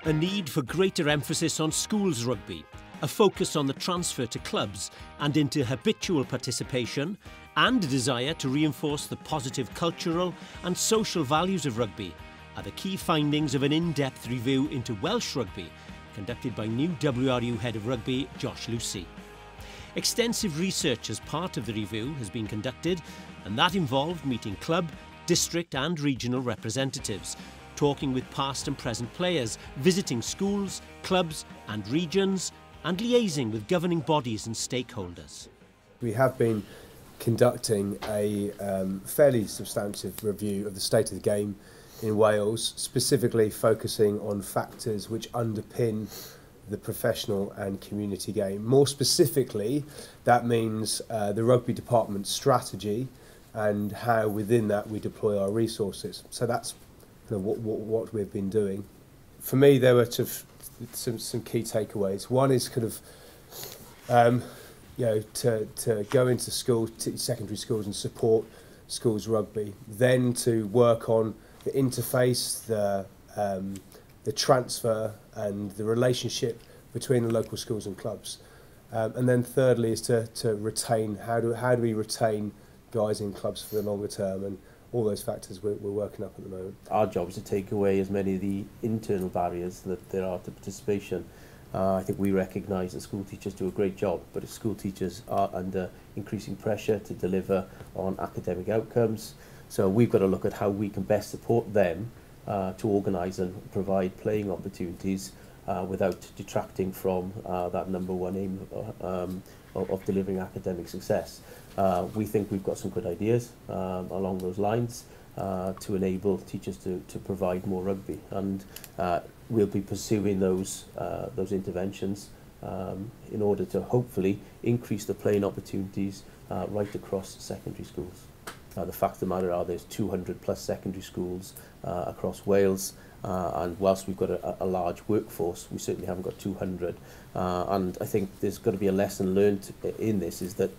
A need for greater emphasis on schools rugby, a focus on the transfer to clubs and into habitual participation, and a desire to reinforce the positive cultural and social values of rugby are the key findings of an in-depth review into Welsh rugby conducted by new WRU Head of Rugby, Josh Lewsey. Extensive research as part of the review has been conducted, and that involved meeting club, district and regional representatives, talking with past and present players, visiting schools, clubs and regions, and liaising with governing bodies and stakeholders. We have been conducting a fairly substantive review of the state of the game in Wales, specifically focusing on factors which underpin the professional and community game. More specifically, that means the rugby department's strategy and how within that we deploy our resources. So that's what we've been doing. For me, there were some key takeaways. One is kind of to go into schools, secondary schools, and support schools rugby. Then to work on the interface, the transfer, and the relationship between the local schools and clubs. And then thirdly is to retain. How do we retain guys in clubs for the longer term, and all those factors we're working up at the moment. Our job is to take away as many of the internal barriers that there are to participation. I think we recognise that school teachers do a great job, but if school teachers are under increasing pressure to deliver on academic outcomes, so we've got to look at how we can best support them to organise and provide playing opportunities without detracting from that number one aim of delivering academic success. We think we've got some good ideas along those lines to enable teachers to provide more rugby, and we'll be pursuing those interventions in order to hopefully increase the playing opportunities right across secondary schools. The fact of the matter are there's 200 plus secondary schools across Wales, and whilst we've got a large workforce, we certainly haven't got 200. And I think there's got to be a lesson learned in this, is that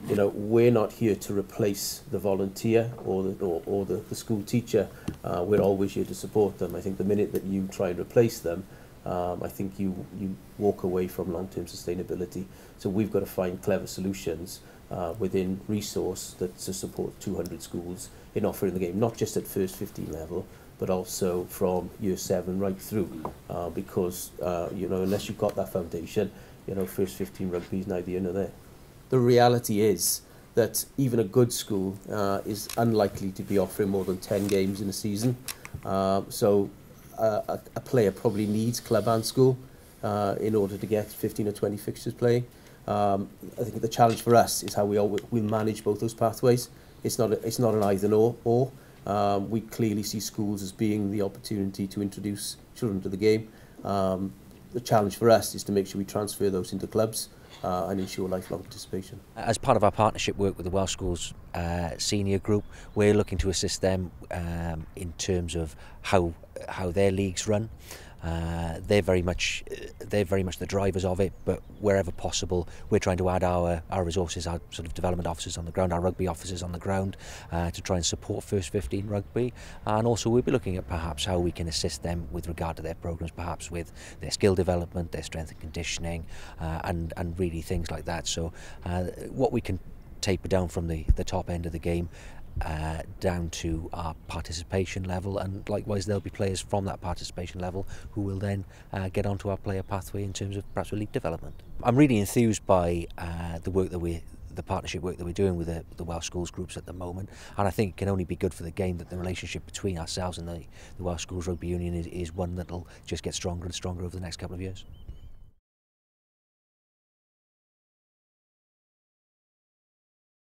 we're not here to replace the volunteer or the school teacher. We're always here to support them. I think the minute that you try and replace them, I think you walk away from long-term sustainability. So we've got to find clever solutions within resource to support 200 schools in offering the game, not just at first 15 level, but also from year 7 right through, because unless you've got that foundation, first 15 rugby is neither here nor there. The reality is that even a good school is unlikely to be offering more than 10 games in a season. So a player probably needs club and school in order to get 15 or 20 fixtures playing. I think the challenge for us is how we'll manage both those pathways. It's not an either or. We clearly see schools as being the opportunity to introduce children to the game. The challenge for us is to make sure we transfer those into clubs and ensure lifelong participation. As part of our partnership work with the Welsh Schools senior group, we're looking to assist them in terms of how their leagues run. They're very much the drivers of it, but wherever possible we're trying to add our resources, our sort of development officers on the ground, our rugby officers on the ground, to try and support first 15 rugby. And also we'll be looking at perhaps how we can assist them with regard to their programs, perhaps with their skill development, their strength and conditioning, and really things like that. So what we can taper down from the top end of the game down to our participation level, and likewise there'll be players from that participation level who will then get onto our player pathway in terms of perhaps league development. I'm really enthused by the partnership work that we're doing with the Welsh Schools groups at the moment, and I think it can only be good for the game that the relationship between ourselves and the Welsh Schools Rugby Union is one that'll just get stronger and stronger over the next couple of years.